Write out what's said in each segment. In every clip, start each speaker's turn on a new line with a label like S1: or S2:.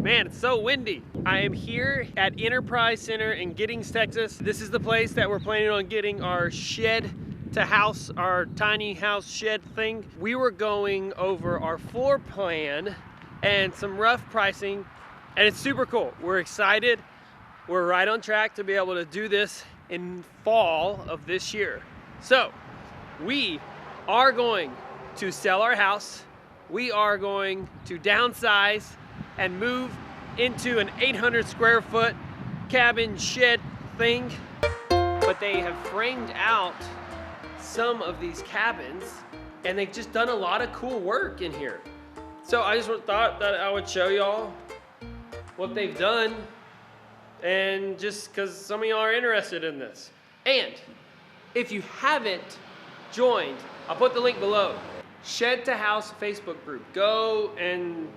S1: Man, it's so windy. I am here at Enterprise Center in Giddings, Texas. This is the place that we're planning on getting our shed to house, our tiny house shed thing. We were going over our floor plan and some rough pricing, and it's super cool. We're excited. We're right on track to be able to do this in fall of this year. So we are going to sell our house. We are going to downsize and move into an 800 square foot cabin shed thing. But they have framed out some of these cabins and they've just done a lot of cool work in here. So I just thought that I would show y'all what they've done, and just because some of y'all are interested in this. And if you haven't joined, I'll put the link below. Shed to House Facebook group. Go and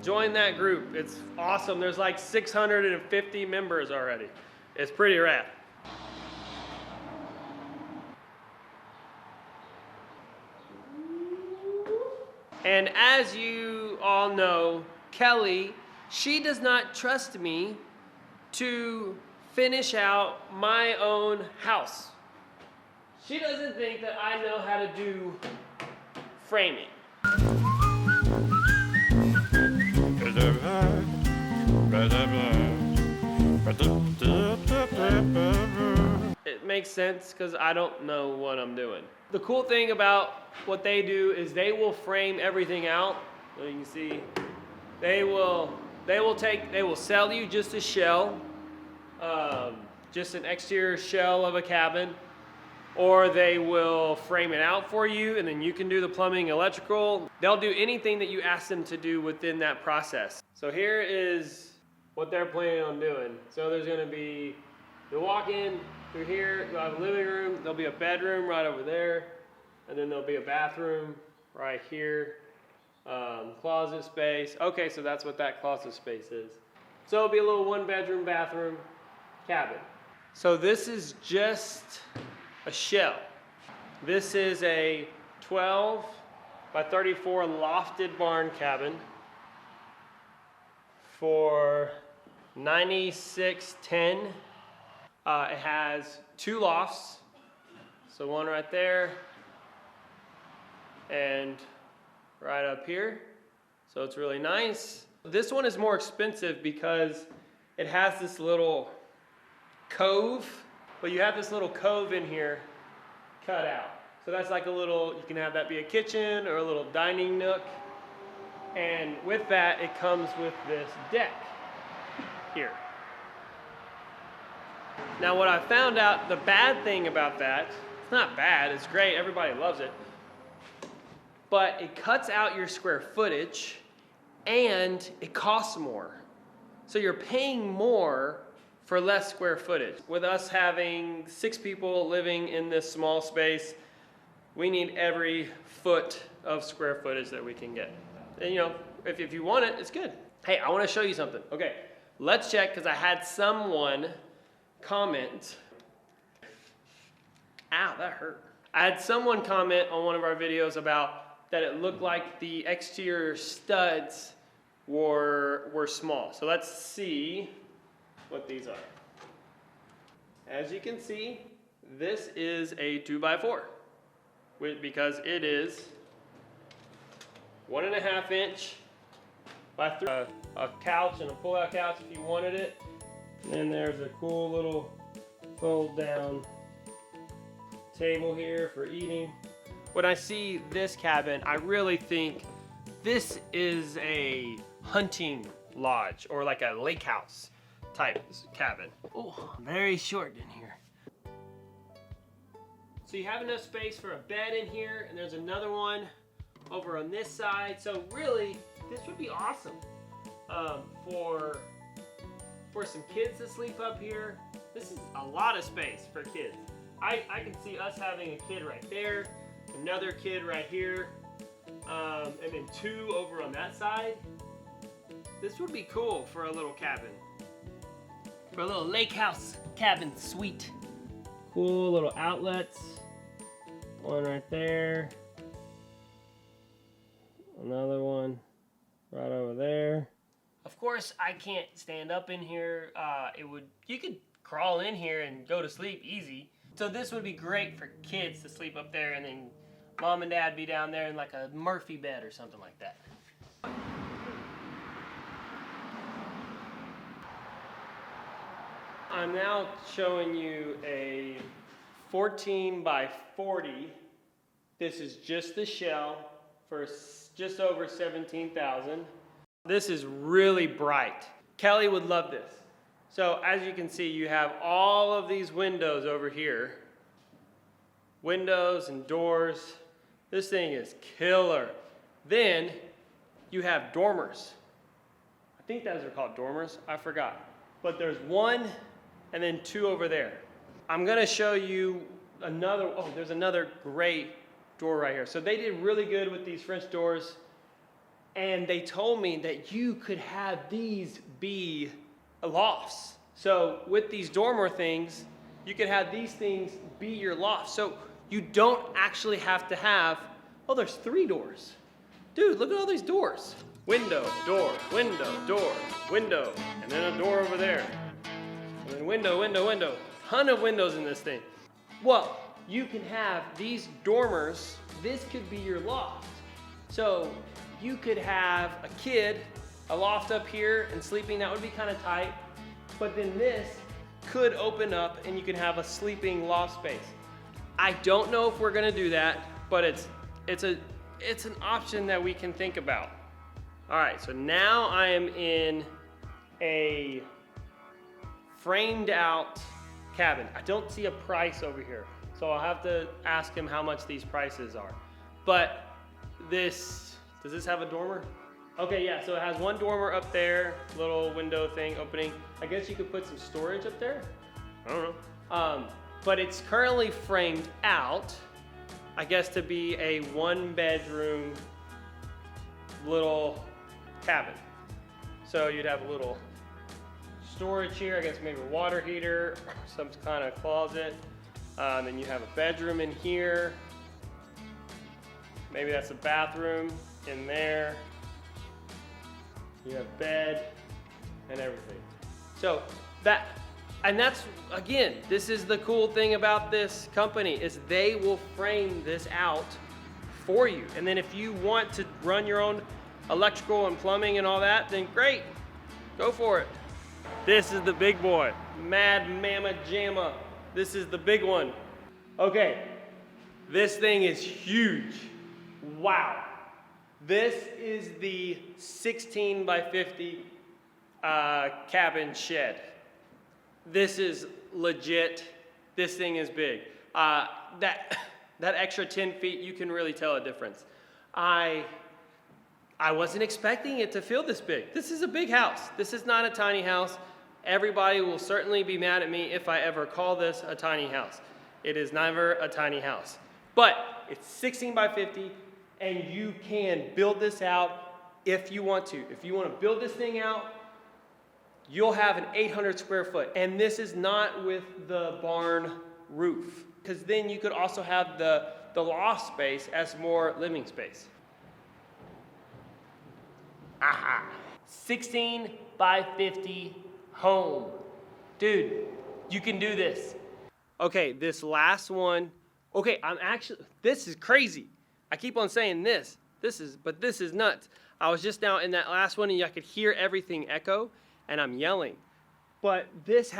S1: join that group. It's awesome. There's like 650 members already. It's pretty rad. And as you all know, Kelly, she does not trust me to finish out my own house. She doesn't think that I know how to do framing. It makes sense because I don't know what I'm doing. The cool thing about what they do is they will frame everything out. So you can see, they will sell you just a shell, just an exterior shell of a cabin, or they will frame it out for you and then you can do the plumbing, electrical. They'll do anything that you ask them to do within that process. So here is what they're planning on doing. So there's gonna be, you'll walk in through here, you'll have a living room, there'll be a bedroom right over there, and then there'll be a bathroom right here, closet space. Okay, so that's what that closet space is. So it'll be a little 1-bedroom, bathroom cabin. So this is just a shell. This is a 12 by 34 lofted barn cabin for $96.10. It has 2 lofts, so one right there and right up here. So it's really nice. This one is more expensive because it has this little cove, but you have this little cove in here cut out. So that's like a little, you can have that be a kitchen or a little dining nook. And with that, it comes with this deck here. Now what I found out, the bad thing about that, it's not bad, it's great, everybody loves it, but it cuts out your square footage and it costs more. So you're paying more for less square footage. With us having 6 people living in this small space, we need every foot of square footage that we can get. And you know, if you want it, it's good. Hey, I wanna show you something. Okay, let's check, because I had someone comment. Ow, that hurt. I had someone comment on one of our videos about that it looked like the exterior studs were small. So let's see what these are. As you can see, this is a 2x4 because it is 1.5 inch by 3. A couch and a pull-out couch if you wanted it. And then there's a cool little fold-down table here for eating. When I see this cabin, I really think this is a hunting lodge or like a lake house type cabin. Oh, very short in here. So you have enough space for a bed in here, and there's another one over on this side. So really, this would be awesome for some kids to sleep up here. This is a lot of space for kids. I can see us having a kid right there, another kid right here, and then 2 over on that side. This would be cool for a little cabin. For a little lake house cabin suite. Cool little outlets. One right there. Another one right over there. Of course, I can't stand up in here. You could crawl in here and go to sleep easy. So this would be great for kids to sleep up there, and then mom and dad be down there in like a Murphy bed or something like that. I'm now showing you a 14 by 40. This is just the shell for just over $17,000. This is really bright. Kelly would love this. So as you can see, you have all of these windows over here. Windows and doors. This thing is killer. Then you have dormers. I think those are called dormers. I forgot. But there's one and then two over there. I'm gonna show you another, oh, there's another great door right here. So they did really good with these French doors, and they told me that you could have these be lofts. So with these dormer things, you could have these things be your loft. So you don't actually have to have, oh, there's 3 doors. Dude, look at all these doors. Window, door, window, and then a door over there. And then window. Ton of windows in this thing. Well, you can have these dormers. This could be your loft. So you could have a kid, a loft up here and sleeping. That would be kind of tight. But then this could open up and you can have a sleeping loft space. I don't know if we're gonna do that, but it's an option that we can think about. All right, so now I am in a framed out cabin. I don't see a price over here, so I'll have to ask him how much these prices are. But does this have a dormer? Okay, yeah, so it has one dormer up there, little window thing opening. I guess you could put some storage up there. I don't know. But it's currently framed out, I guess, to be a 1-bedroom little cabin. So you'd have a little storage here, I guess maybe a water heater, some kind of closet. Then you have a bedroom in here. Maybe that's a bathroom in there. You have bed and everything. So that's, again, this is the cool thing about this company, is they will frame this out for you. And then if you want to run your own electrical and plumbing and all that, then great, go for it. This is the big boy, Mad Mama Jamma. This is the big one. Okay, this thing is huge. Wow. This is the 16 by 50 cabin shed. This is legit. This thing is big. That extra 10 feet, you can really tell a difference. I wasn't expecting it to feel this big. This is a big house. This is not a tiny house. Everybody will certainly be mad at me if I ever call this a tiny house. It is never a tiny house. But it's 16 by 50, and you can build this out if you want to. If you want to build this thing out, you'll have an 800 square foot. And this is not with the barn roof, because then you could also have the loft space as more living space. Aha! 16 by 50 home. Dude, you can do this. Okay, this last one. Okay, this is crazy. I keep on saying this. But this is nuts. I was just now in that last one and I could hear everything echo and I'm yelling. But this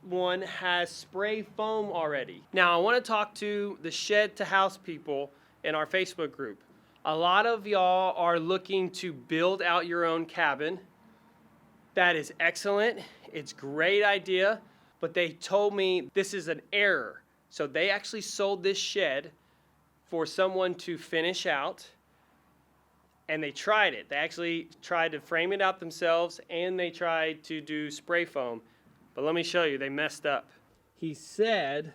S1: one has spray foam already. Now I want to talk to the Shed to House people in our Facebook group. A lot of y'all are looking to build out your own cabin. That is excellent. It's a great idea, but they told me this is an error. So they actually sold this shed for someone to finish out, and they tried it. They actually tried to frame it out themselves, and they tried to do spray foam. But let me show you, they messed up. He said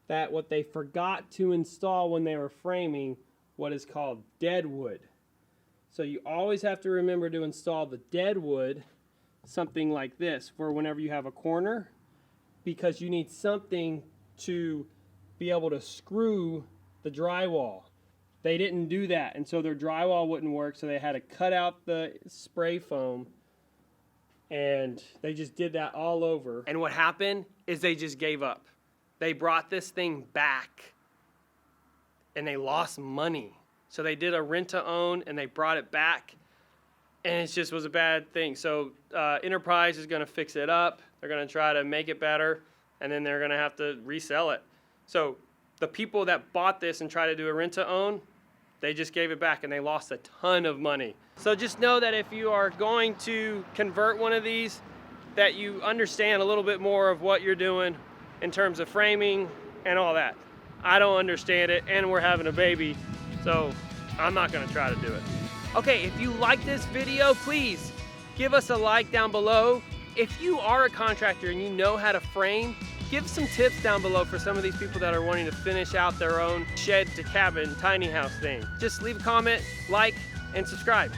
S1: that what they forgot to install when they were framing what is called dead wood. So you always have to remember to install the dead wood, something like this, for whenever you have a corner, because you need something to be able to screw the drywall. They didn't do that, and so their drywall wouldn't work, so they had to cut out the spray foam, and they just did that all over. And what happened is they just gave up. They brought this thing back, and they lost money. So they did a rent-to-own, and they brought it back, and it just was a bad thing. So Enterprise is going to fix it up. They're going to try to make it better, and then they're going to have to resell it. So the people that bought this and tried to do a rent-to-own, they just gave it back, and they lost a ton of money. So just know that if you are going to convert one of these, that you understand a little bit more of what you're doing in terms of framing and all that. I don't understand it, and we're having a baby, so I'm not gonna try to do it. Okay, if you like this video, please give us a like down below. If you are a contractor and you know how to frame, give some tips down below for some of these people that are wanting to finish out their own shed to cabin, tiny house thing. Just leave a comment, like, and subscribe.